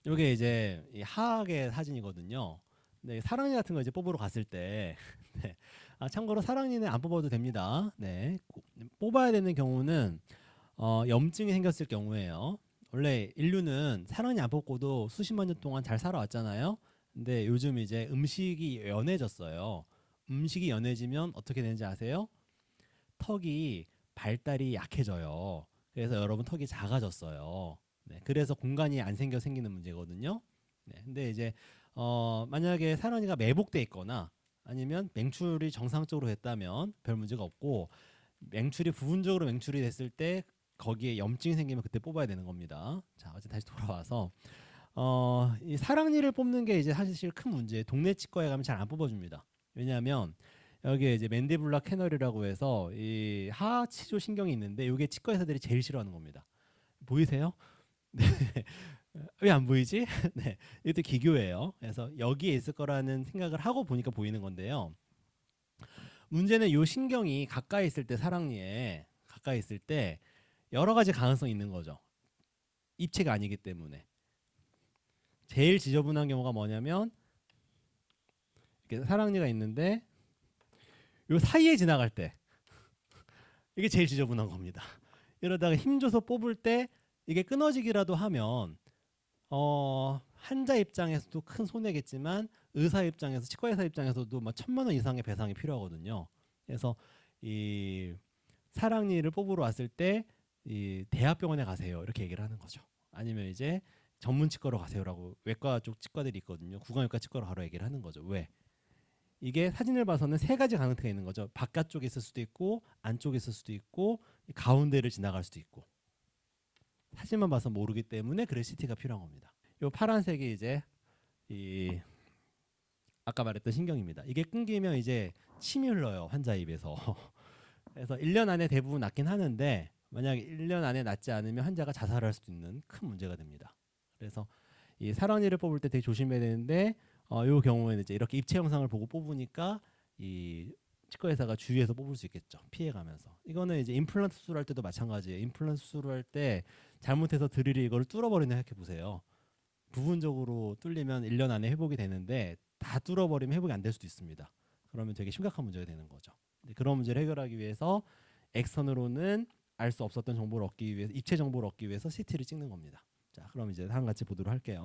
이게 이제 이 하악의 사진이거든요. 네, 사랑니 같은 거 이제 뽑으러 갔을 때, 네. 아, 참고로 사랑니는 안 뽑아도 됩니다. 네, 뽑아야 되는 경우는 염증이 생겼을 경우에요. 원래 인류는 사랑니 안 뽑고도 수십만 년 동안 잘 살아왔잖아요. 근데 요즘 이제 음식이 연해졌어요. 음식이 연해지면 어떻게 되는지 아세요? 턱이 발달이 약해져요. 그래서 여러분 턱이 작아졌어요. 네, 그래서 공간이 안 생기는 문제거든요. 네, 근데 이제 만약에 사랑니가 매복돼 있거나 아니면 맹출이 정상적으로 됐다면 별 문제가 없고 맹출이 부분적으로 맹출이 됐을 때 거기에 염증이 생기면 그때 뽑아야 되는 겁니다. 자, 어제 다시 돌아와서 이 사랑니를 뽑는 게 이제 사실 큰 문제예요. 동네 치과에 가면 잘 안 뽑아줍니다. 왜냐하면 여기에 이제 맨디블라 캐널이라고 해서 이 하치조 신경이 있는데 이게 치과 의사들이 제일 싫어하는 겁니다. 보이세요? 네. 왜 안 보이지? 네. 이것도 기교예요. 그래서 여기에 있을 거라는 생각을 하고 보니까 보이는 건데요. 문제는 이 신경이 가까이 있을 때 사랑니에 가까이 있을 때 여러 가지 가능성이 있는 거죠. 입체가 아니기 때문에. 제일 지저분한 경우가 뭐냐면 이렇게 사랑니가 있는데 요 사이에 지나갈 때 이게 제일 지저분한 겁니다. 이러다가 힘줘서 뽑을 때 이게 끊어지기라도 하면 환자 입장에서도 큰 손해겠지만 의사 입장에서 치과 의사 입장에서도 막 1,000만 원 이상의 배상이 필요하거든요. 그래서 이 사랑니를 뽑으러 왔을 때 이 대학병원에 가세요 이렇게 얘기를 하는 거죠. 아니면 이제 전문 치과로 가세요라고 외과 쪽 치과들이 있거든요. 구강외과 치과로 가로 얘기를 하는 거죠. 왜? 이게 사진을 봐서는 세 가지 가능성이 있는 거죠. 바깥쪽에 있을 수도 있고 안쪽에 있을 수도 있고 가운데를 지나갈 수도 있고 사진만 봐서 모르기 때문에 그래서 CT가 필요한 겁니다. 이 파란색이 이제 이 아까 말했던 신경입니다. 이게 끊기면 이제 침이 흘러요 환자 입에서. 그래서 1년 안에 대부분 낫긴 하는데 만약 1년 안에 낫지 않으면 환자가 자살할 수도 있는 큰 문제가 됩니다. 그래서 이 사랑니를 뽑을 때 되게 조심해야 되는데 이 경우에는 이제 이렇게 입체 영상을 보고 뽑으니까 이 치과 의사가 주의해서 뽑을 수 있겠죠. 피해가면서. 이거는 이제 임플란트 수술할 때도 마찬가지예요. 임플란트 수술할 때 잘못해서 드릴이 이걸 뚫어버리는 생각해 보세요. 부분적으로 뚫리면 1년 안에 회복이 되는데 다 뚫어버리면 회복이 안 될 수도 있습니다. 그러면 되게 심각한 문제가 되는 거죠. 그런 문제를 해결하기 위해서 엑선으로는 알 수 없었던 정보를 얻기 위해서 입체 정보를 얻기 위해서 CT를 찍는 겁니다. 자, 그럼 이제 다음 같이 보도록 할게요.